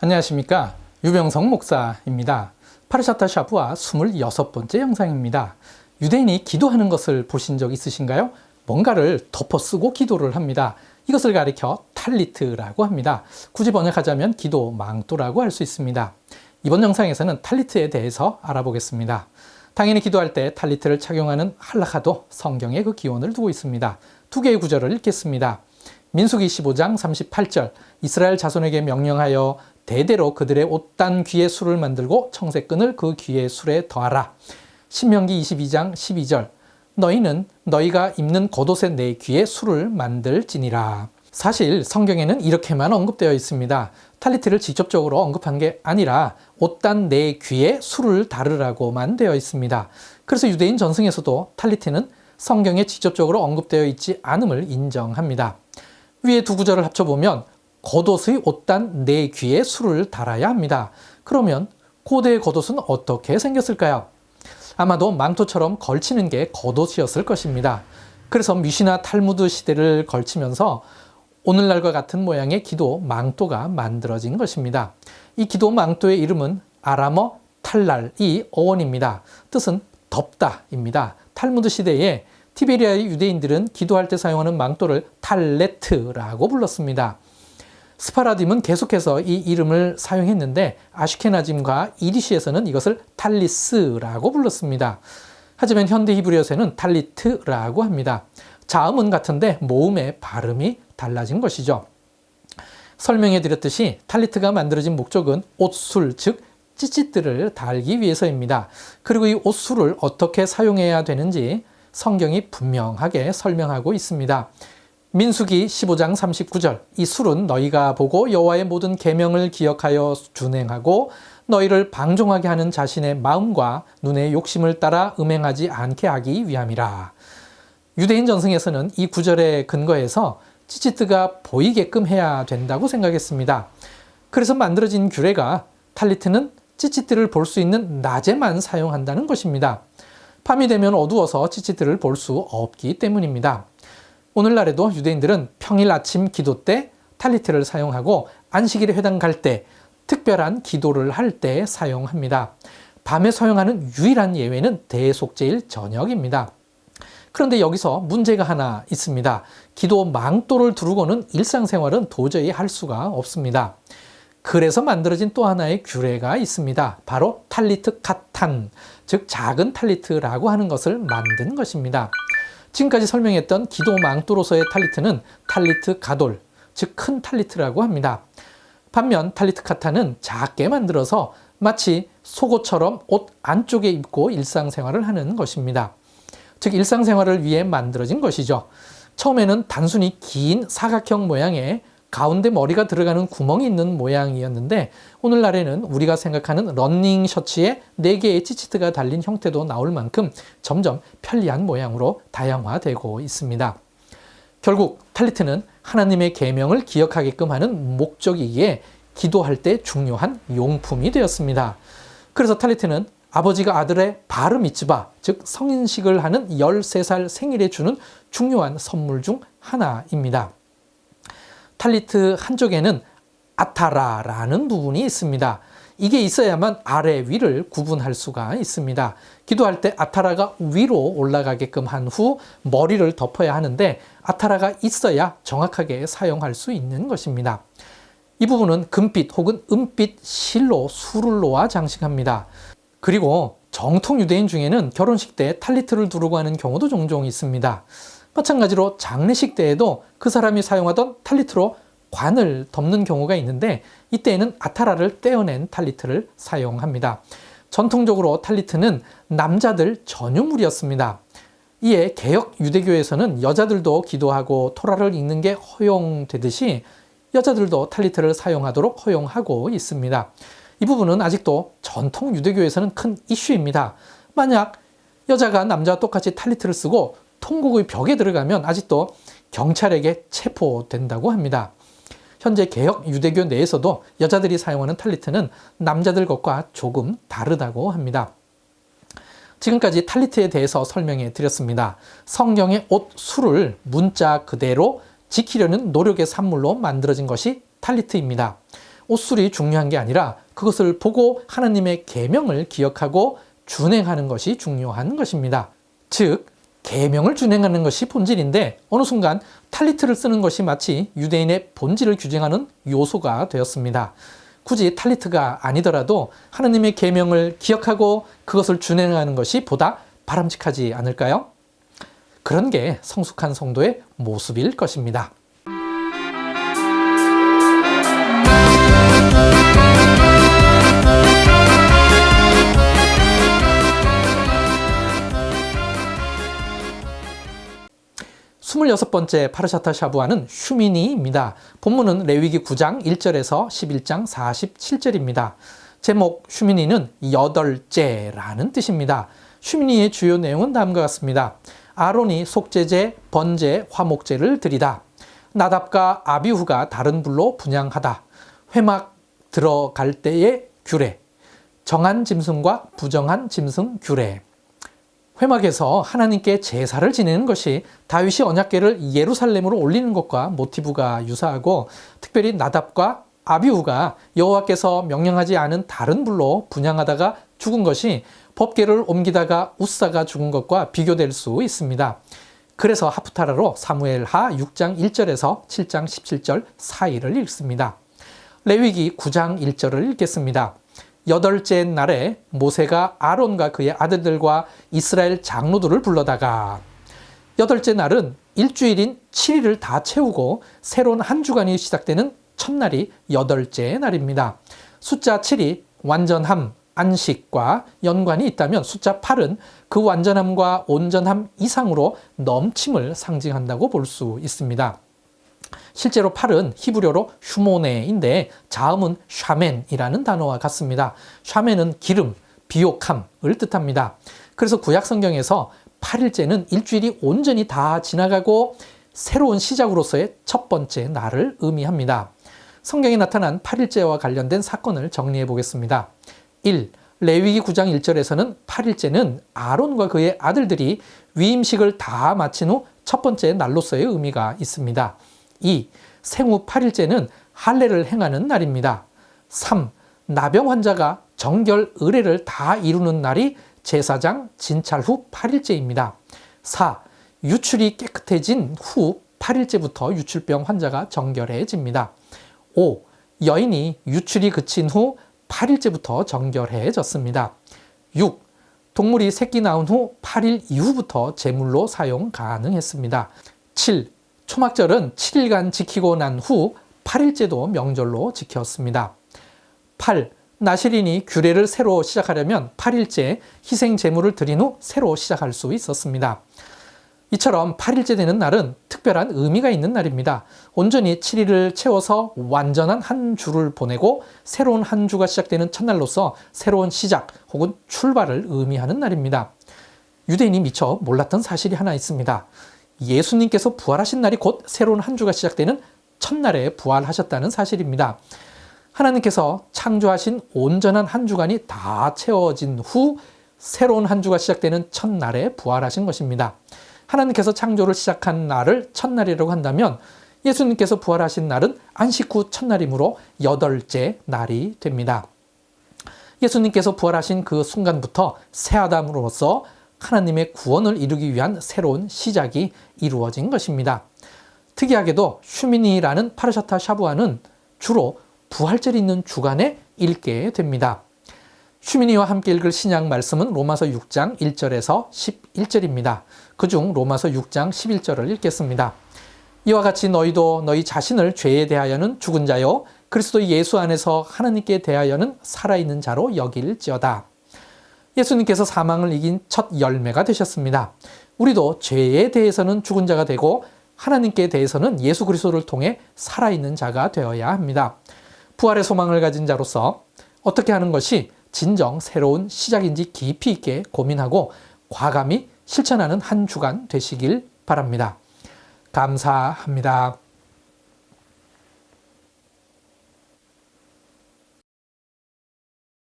안녕하십니까, 유병성 목사입니다. 파르샤타 샤브와 26번째 영상입니다. 유대인이 기도하는 것을 보신 적 있으신가요? 뭔가를 덮어쓰고 기도를 합니다. 이것을 가리켜 탈리트라고 합니다. 굳이 번역하자면 기도 망토라고 할 수 있습니다. 이번 영상에서는 탈리트에 대해서 알아보겠습니다. 당연히 기도할 때 탈리트를 착용하는 할라카도 성경에 그 기원을 두고 있습니다. 두 개의 구절을 읽겠습니다. 민수기 15장 38절, 이스라엘 자손에게 명령하여 대대로 그들의 옷단 귀에 술을 만들고 청색끈을 그 귀에 술에 더하라. 신명기 22장 12절, 너희는 너희가 입는 겉옷의 내 귀에 술을 만들지니라. 사실 성경에는 이렇게만 언급되어 있습니다. 탈리트를 직접적으로 언급한 게 아니라 옷단 내 귀에 술을 다르라고만 되어 있습니다. 그래서 유대인 전승에서도 탈리트는 성경에 직접적으로 언급되어 있지 않음을 인정합니다. 위에 두 구절을 합쳐보면 겉옷의 옷단 내 귀에 술을 달아야 합니다. 그러면 고대의 겉옷은 어떻게 생겼을까요? 아마도 망토처럼 걸치는 게 겉옷이었을 것입니다. 그래서 미시나 탈무드 시대를 걸치면서 오늘날과 같은 모양의 기도 망토가 만들어진 것입니다. 이 기도 망토의 이름은 아람어 탈랄이 어원입니다. 뜻은 덮다입니다. 탈무드 시대에 티베리아의 유대인들은 기도할 때 사용하는 망토를 탈레트라고 불렀습니다. 스파라딤은 계속해서 이 이름을 사용했는데 아슈케나짐과 이디시에서는 이것을 탈리스라고 불렀습니다. 하지만 현대 히브리어에서는 탈리트라고 합니다. 자음은 같은데 모음의 발음이 달라진 것이죠. 설명해 드렸듯이 탈리트가 만들어진 목적은 옷술, 즉 찌찌들을 달기 위해서입니다. 그리고 이 옷술을 어떻게 사용해야 되는지 성경이 분명하게 설명하고 있습니다. 민수기 15장 39절, 이 술은 너희가 보고 여호와의 모든 계명을 기억하여 준행하고 너희를 방종하게 하는 자신의 마음과 눈의 욕심을 따라 음행하지 않게 하기 위함이라. 유대인 전승에서는 이 구절에 근거해서 찌찌뜨가 보이게끔 해야 된다고 생각했습니다. 그래서 만들어진 규례가 탈리트는 찌찌뜨를 볼 수 있는 낮에만 사용한다는 것입니다. 밤이 되면 어두워서 찌찌뜨를 볼 수 없기 때문입니다. 오늘날에도 유대인들은 평일 아침 기도 때 탈리트를 사용하고 안식일에 회당 갈 때, 특별한 기도를 할 때 사용합니다. 밤에 사용하는 유일한 예외는 대속제일 저녁입니다. 그런데 여기서 문제가 하나 있습니다. 기도 망토를 두르고는 일상생활은 도저히 할 수가 없습니다. 그래서 만들어진 또 하나의 규례가 있습니다. 바로 탈리트 카탄, 즉 작은 탈리트라고 하는 것을 만든 것입니다. 지금까지 설명했던 기도 망토로서의 탈리트는 탈리트 가돌, 즉 큰 탈리트라고 합니다. 반면 탈리트 카탄은 작게 만들어서 마치 속옷처럼 옷 안쪽에 입고 일상생활을 하는 것입니다. 즉 일상생활을 위해 만들어진 것이죠. 처음에는 단순히 긴 사각형 모양의 가운데 머리가 들어가는 구멍이 있는 모양이었는데 오늘날에는 우리가 생각하는 러닝 셔츠에 4개의 찌찌트가 달린 형태도 나올 만큼 점점 편리한 모양으로 다양화되고 있습니다. 결국 탈리트는 하나님의 계명을 기억하게끔 하는 목적이기에 기도할 때 중요한 용품이 되었습니다. 그래서 탈리트는 아버지가 아들의 바르 미츠바, 즉 성인식을 하는 13살 생일에 주는 중요한 선물 중 하나입니다. 탈리트 한쪽에는 아타라라는 부분이 있습니다. 이게 있어야만 아래 위를 구분할 수가 있습니다. 기도할 때 아타라가 위로 올라가게끔 한 후 머리를 덮어야 하는데 아타라가 있어야 정확하게 사용할 수 있는 것입니다. 이 부분은 금빛 혹은 은빛 실로 술을 놓아 장식합니다. 그리고 정통 유대인 중에는 결혼식 때 탈리트를 두르고 하는 경우도 종종 있습니다. 마찬가지로 장례식 때에도 그 사람이 사용하던 탈리트로 관을 덮는 경우가 있는데 이때에는 아타라를 떼어낸 탈리트를 사용합니다. 전통적으로 탈리트는 남자들 전유물이었습니다. 이에 개혁 유대교에서는 여자들도 기도하고 토라를 읽는 게 허용되듯이 여자들도 탈리트를 사용하도록 허용하고 있습니다. 이 부분은 아직도 전통 유대교에서는 큰 이슈입니다. 만약 여자가 남자와 똑같이 탈리트를 쓰고 통곡의 벽에 들어가면 아직도 경찰에게 체포된다고 합니다. 현재 개혁 유대교 내에서도 여자들이 사용하는 탈리트는 남자들 것과 조금 다르다고 합니다. 지금까지 탈리트에 대해서 설명해 드렸습니다. 성경의 옷 수를 문자 그대로 지키려는 노력의 산물로 만들어진 것이 탈리트입니다. 옷술이 중요한 게 아니라 그것을 보고 하나님의 계명을 기억하고 준행하는 것이 중요한 것입니다. 즉 계명을 준행하는 것이 본질인데 어느 순간 탈리트를 쓰는 것이 마치 유대인의 본질을 규정하는 요소가 되었습니다. 굳이 탈리트가 아니더라도 하나님의 계명을 기억하고 그것을 준행하는 것이 보다 바람직하지 않을까요? 그런 게 성숙한 성도의 모습일 것입니다. 스물여섯 번째 파르샤타 샤부아는 슈미니입니다. 본문은 레위기 9장 1절에서 11장 47절입니다. 제목 슈미니는 여덟째라는 뜻입니다. 슈미니의 주요 내용은 다음과 같습니다. 아론이 속죄제, 번제, 화목제를 드리다. 나답과 아비후가 다른 불로 분향하다. 회막 들어갈 때의 규례. 정한 짐승과 부정한 짐승 규례. 회막에서 하나님께 제사를 지내는 것이 다윗이 언약궤를 예루살렘으로 올리는 것과 모티브가 유사하고 특별히 나답과 아비후가 여호와께서 명령하지 않은 다른 불로 분향하다가 죽은 것이 법궤를 옮기다가 웃사가 죽은 것과 비교될 수 있습니다. 그래서 하프타라로 사무엘하 6장 1절에서 7장 17절 사이를 읽습니다. 레위기 9장 1절을 읽겠습니다. 여덟째 날에 모세가 아론과 그의 아들들과 이스라엘 장로들을 불러다가 여덟째 날은 일주일인 7일을 다 채우고 새로운 한 주간이 시작되는 첫날이 여덟째 날입니다. 숫자 7이 완전함, 안식과 연관이 있다면 숫자 8은 그 완전함과 온전함 이상으로 넘침을 상징한다고 볼 수 있습니다. 실제로 8은 히브리어로 슈모네인데 자음은 샤멘이라는 단어와 같습니다. 샤멘은 기름, 비옥함을 뜻합니다. 그래서 구약 성경에서 8일째는 일주일이 온전히 다 지나가고 새로운 시작으로서의 첫 번째 날을 의미합니다. 성경에 나타난 8일째와 관련된 사건을 정리해 보겠습니다. 1. 레위기 9장 1절에서는 8일째는 아론과 그의 아들들이 위임식을 다 마친 후 첫 번째 날로서의 의미가 있습니다. 2. 생후 8일째는 할례를 행하는 날입니다. 3. 나병 환자가 정결 의례를 다 이루는 날이 제사장 진찰 후 8일째입니다. 4. 유출이 깨끗해진 후 8일째부터 유출병 환자가 정결해집니다. 5. 여인이 유출이 그친 후 8일째부터 정결해졌습니다. 6. 동물이 새끼 낳은 후 8일 이후부터 제물로 사용 가능했습니다. 7. 초막절은 7일간 지키고 난 후 8일째도 명절로 지켰습니다. 8. 나실인이 규례를 새로 시작하려면 8일째 희생 제물을 드린 후 새로 시작할 수 있었습니다. 이처럼 8일째 되는 날은 특별한 의미가 있는 날입니다. 온전히 7일을 채워서 완전한 한 주를 보내고 새로운 한 주가 시작되는 첫날로서 새로운 시작 혹은 출발을 의미하는 날입니다. 유대인이 미처 몰랐던 사실이 하나 있습니다. 예수님께서 부활하신 날이 곧 새로운 한 주가 시작되는 첫날에 부활하셨다는 사실입니다. 하나님께서 창조하신 온전한 한 주간이 다 채워진 후 새로운 한 주가 시작되는 첫날에 부활하신 것입니다. 하나님께서 창조를 시작한 날을 첫날이라고 한다면 예수님께서 부활하신 날은 안식 후 첫날이므로 여덟째 날이 됩니다. 예수님께서 부활하신 그 순간부터 새 아담으로서 하나님의 구원을 이루기 위한 새로운 시작이 이루어진 것입니다. 특이하게도 슈미니라는 파르샤타 샤부아는 주로 부활절이 있는 주간에 읽게 됩니다. 슈미니와 함께 읽을 신약 말씀은 로마서 6장 1절에서 11절입니다. 그중 로마서 6장 11절을 읽겠습니다. 이와 같이 너희도 너희 자신을 죄에 대하여는 죽은 자요 그리스도 예수 안에서 하나님께 대하여는 살아있는 자로 여길지어다. 예수님께서 사망을 이긴 첫 열매가 되셨습니다. 우리도 죄에 대해서는 죽은 자가 되고 하나님께 대해서는 예수 그리스도를 통해 살아있는 자가 되어야 합니다. 부활의 소망을 가진 자로서 어떻게 하는 것이 진정 새로운 시작인지 깊이 있게 고민하고 과감히 실천하는 한 주간 되시길 바랍니다. 감사합니다.